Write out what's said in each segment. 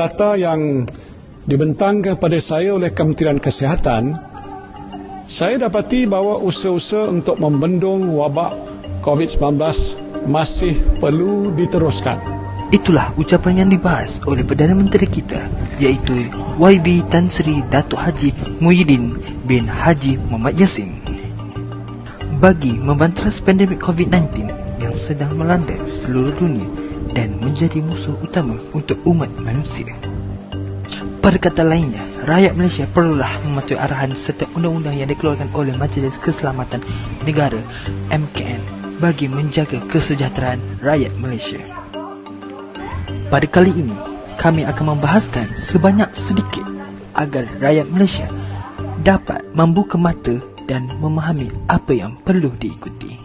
data yang dibentangkan kepada saya oleh Kementerian Kesihatan, saya dapati bahawa usaha-usaha untuk membendung wabak COVID-19 masih perlu diteruskan. Itulah ucapan yang dibahas oleh Perdana Menteri kita, iaitu YB Tan Sri Datuk Haji Muhyiddin bin Haji Muhammad Yassin. Bagi membantas pandemik COVID-19 yang sedang melanda seluruh dunia dan menjadi musuh utama untuk umat manusia. Pada kata lainnya, rakyat Malaysia perlulah mematuhi arahan serta undang-undang yang dikeluarkan oleh Majlis Keselamatan Negara MKN bagi menjaga kesejahteraan rakyat Malaysia. Pada kali ini, kami akan membahaskan sebanyak sedikit agar rakyat Malaysia dapat membuka mata dan memahami apa yang perlu diikuti.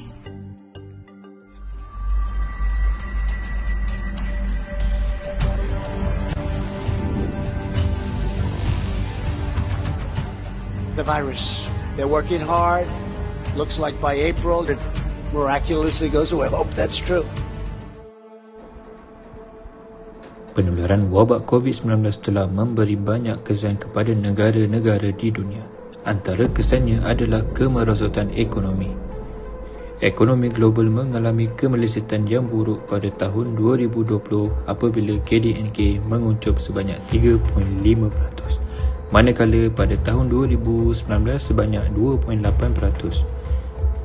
The virus. They're working hard. Looks like by April it miraculously goes away. I hope that's true. Penularan wabak COVID-19 telah memberi banyak kesan kepada negara-negara di dunia. Antara kesannya adalah kemerosotan ekonomi. Ekonomi global mengalami kemelesetan yang buruk pada tahun 2020 apabila KDNK menguncup sebanyak 3.5%, manakala pada tahun 2019 sebanyak 2.8%.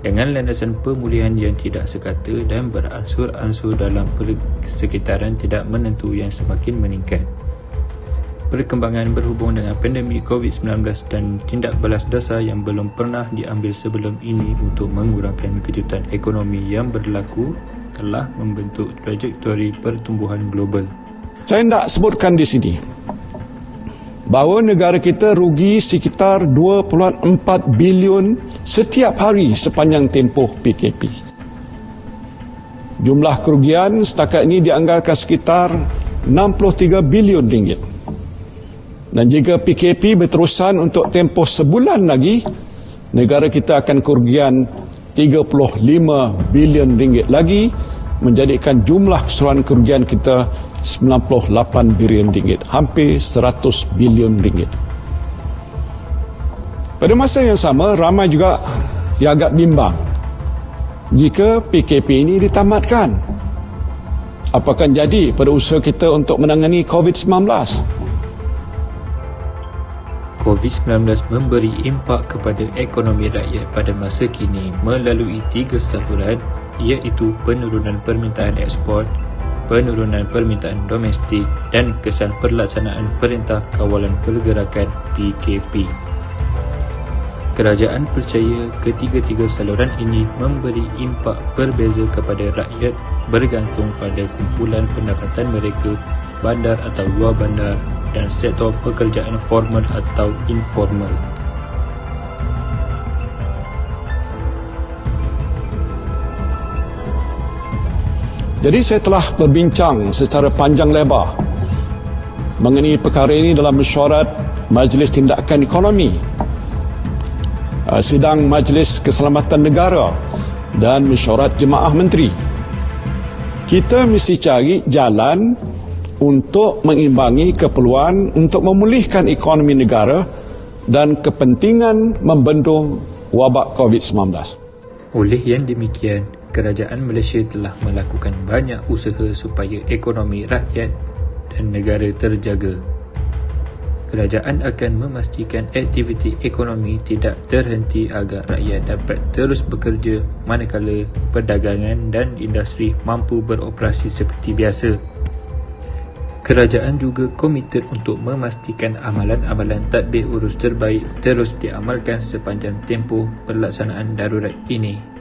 Dengan landasan pemulihan yang tidak sekata dan beransur-ansur dalam persekitaran tidak menentu yang semakin meningkat, perkembangan berhubung dengan pandemik COVID-19 dan tindak balas dasar yang belum pernah diambil sebelum ini untuk mengurangkan kejutan ekonomi yang berlaku telah membentuk trajektori pertumbuhan global. Saya tidak sebutkan di sini bahawa negara kita rugi sekitar 2.4 bilion setiap hari sepanjang tempoh PKP. Jumlah kerugian setakat ini dianggarkan sekitar 63 bilion ringgit. Dan jika PKP berterusan untuk tempoh sebulan lagi, negara kita akan kerugian 35 bilion ringgit lagi, menjadikan jumlah keseluruhan kerugian kita 98 bilion ringgit, hampir 100 bilion ringgit. Pada masa yang sama, ramai juga yang agak bimbang jika PKP ini ditamatkan. Apa akan jadi pada usaha kita untuk menangani COVID-19? COVID-19 memberi impak kepada ekonomi rakyat pada masa kini melalui 3 saluran, iaitu penurunan permintaan ekspor, penurunan permintaan domestik dan kesan pelaksanaan Perintah Kawalan Pergerakan PKP. Kerajaan percaya ketiga-tiga saluran ini memberi impak berbeza kepada rakyat bergantung pada kumpulan pendapatan mereka, bandar atau luar bandar dan sektor pekerjaan formal atau informal. Jadi saya telah berbincang secara panjang lebar mengenai perkara ini dalam mesyuarat Majlis Tindakan Ekonomi, sidang Majlis Keselamatan Negara dan mesyuarat Jemaah Menteri. Kita mesti cari jalan untuk mengimbangi keperluan untuk memulihkan ekonomi negara dan kepentingan membendung wabak COVID-19. Oleh yang demikian, kerajaan Malaysia telah melakukan banyak usaha supaya ekonomi rakyat dan negara terjaga. Kerajaan akan memastikan aktiviti ekonomi tidak terhenti agar rakyat dapat terus bekerja manakala perdagangan dan industri mampu beroperasi seperti biasa. Kerajaan juga komited untuk memastikan amalan-amalan tadbir urus terbaik terus diamalkan sepanjang tempoh pelaksanaan darurat ini.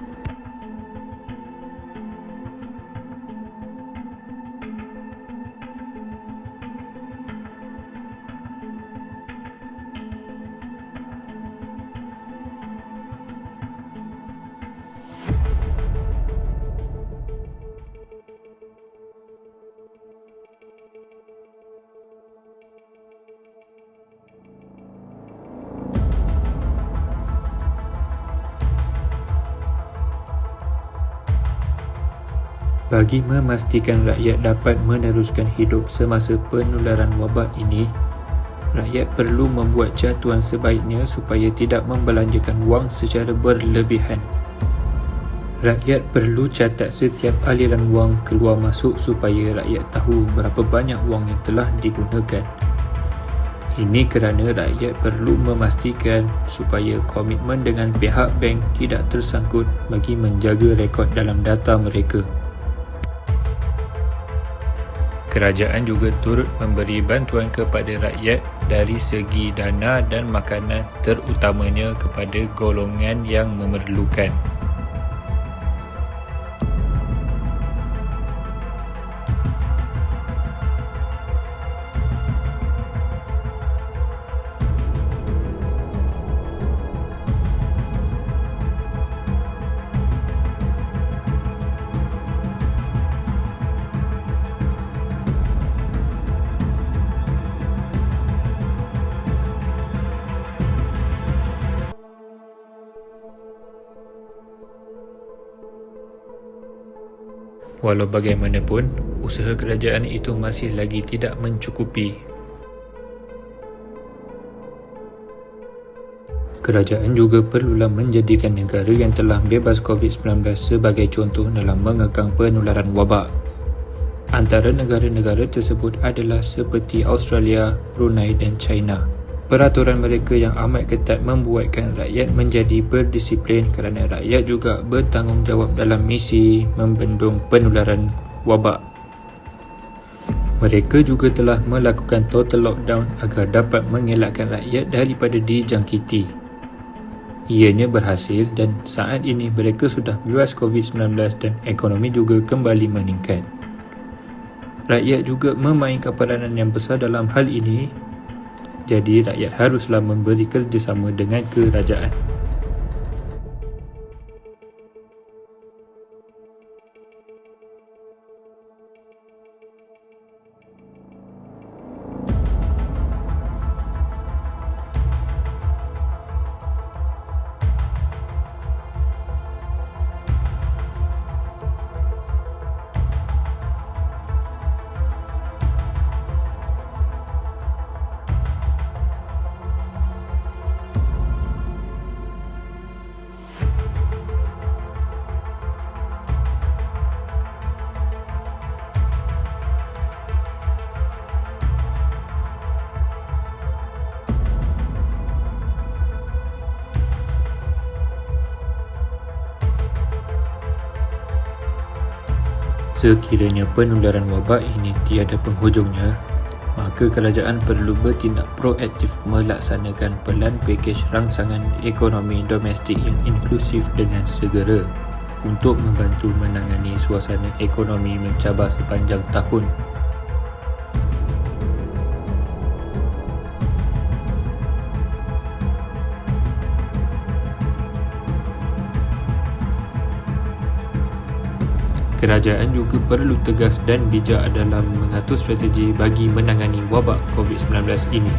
Bagi memastikan rakyat dapat meneruskan hidup semasa penularan wabak ini, rakyat perlu membuat jatuhan sebaiknya supaya tidak membelanjakan wang secara berlebihan. Rakyat perlu catat setiap aliran wang keluar masuk supaya rakyat tahu berapa banyak wang yang telah digunakan. Ini kerana rakyat perlu memastikan supaya komitmen dengan pihak bank tidak tersangkut bagi menjaga rekod dalam data mereka. Kerajaan juga turut memberi bantuan kepada rakyat dari segi dana dan makanan, terutamanya kepada golongan yang memerlukan. Walau bagaimanapun, usaha kerajaan itu masih lagi tidak mencukupi. Kerajaan juga perlulah menjadikan negara yang telah bebas COVID-19 sebagai contoh dalam mengekang penularan wabak. Antara negara-negara tersebut adalah seperti Australia, Brunei dan China. Peraturan mereka yang amat ketat membuatkan rakyat menjadi berdisiplin kerana rakyat juga bertanggungjawab dalam misi membendung penularan wabak. Mereka juga telah melakukan total lockdown agar dapat mengelakkan rakyat daripada dijangkiti. Ianya berhasil dan saat ini mereka sudah bebas COVID-19 dan ekonomi juga kembali meningkat. Rakyat juga memainkan peranan yang besar dalam hal ini. Jadi rakyat haruslah memberi kerjasama dengan kerajaan. Sekiranya penularan wabak ini tiada penghujungnya, maka kerajaan perlu bertindak proaktif melaksanakan pelan pakej rangsangan ekonomi domestik yang inklusif dengan segera untuk membantu menangani suasana ekonomi mencabar sepanjang tahun. Kerajaan juga perlu tegas dan bijak dalam mengatur strategi bagi menangani wabak COVID-19 ini.